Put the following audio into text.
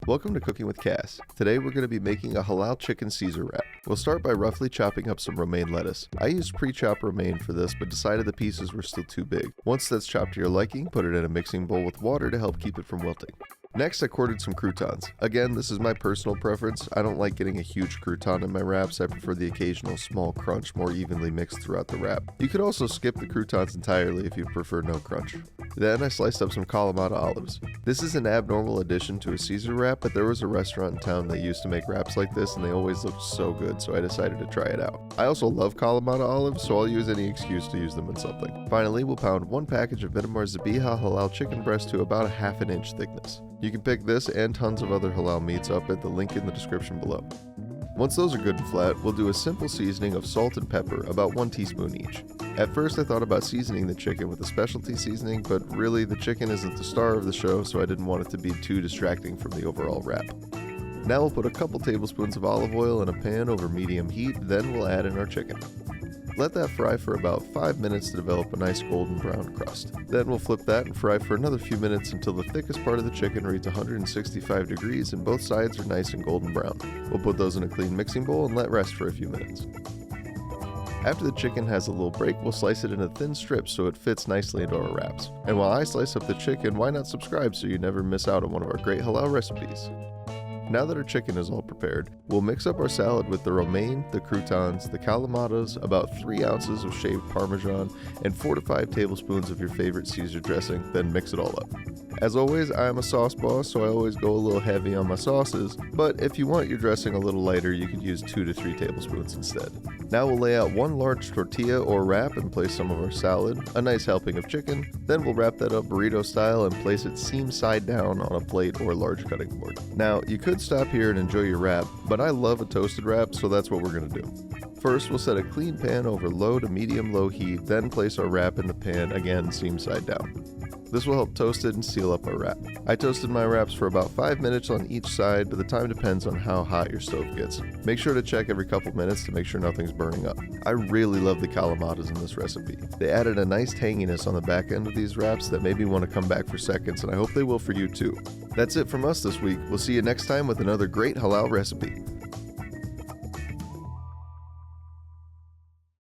Welcome to Cooking with Cass. Today we're going to be making a halal chicken Caesar wrap. We'll start by roughly chopping up some romaine lettuce. I used pre-chopped romaine for this, but decided the pieces were still too big. Once that's chopped to your liking, put it in a mixing bowl with water to help keep it from wilting. Next, I quartered some croutons. Again, this is my personal preference. I don't like getting a huge crouton in my wraps. I prefer the occasional small crunch more evenly mixed throughout the wrap. You could also skip the croutons entirely if you prefer no crunch. Then I sliced up some Kalamata olives. This is an abnormal addition to a Caesar wrap, but there was a restaurant in town that used to make wraps like this and they always looked so good, so I decided to try it out. I also love Kalamata olives, so I'll use any excuse to use them in something. Finally, we'll pound one package of Midamar Zabiha halal chicken breast to about a ½ inch thickness. You can pick this and tons of other halal meats up at the link in the description below. Once those are good and flat, we'll do a simple seasoning of salt and pepper, about 1 teaspoon each. At first I thought about seasoning the chicken with a specialty seasoning, but really the chicken isn't the star of the show, so I didn't want it to be too distracting from the overall wrap. Now we'll put a couple tablespoons of olive oil in a pan over medium heat, then we'll add in our chicken. Let that fry for about 5 minutes to develop a nice golden brown crust. Then we'll flip that and fry for another few minutes until the thickest part of the chicken reads 165 degrees and both sides are nice and golden brown. We'll put those in a clean mixing bowl and let rest for a few minutes. After the chicken has a little break, we'll slice it into thin strips so it fits nicely into our wraps. And while I slice up the chicken, why not subscribe so you never miss out on one of our great halal recipes? Now that our chicken is all prepared, we'll mix up our salad with the romaine, the croutons, the calamatas, about 3 ounces of shaved Parmesan, and 4 to 5 tablespoons of your favorite Caesar dressing, then mix it all up. As always, I am a sauce boss, so I always go a little heavy on my sauces, but if you want your dressing a little lighter, you could use 2 to 3 tablespoons instead. Now we'll lay out 1 large tortilla or wrap and place some of our salad, a nice helping of chicken, then we'll wrap that up burrito style and place it seam side down on a plate or large cutting board. Now, you could stop here and enjoy your wrap, but I love a toasted wrap, so that's what we're going to do. First, we'll set a clean pan over low to medium-low heat, then place our wrap in the pan, again seam side down. This will help toast it and seal up our wrap. I toasted my wraps for about 5 minutes on each side, but the time depends on how hot your stove gets. Make sure to check every couple minutes to make sure nothing's burning up. I really love the calamatas in this recipe. They added a nice tanginess on the back end of these wraps that made me want to come back for seconds, and I hope they will for you too. That's it from us this week. We'll see you next time with another great halal recipe.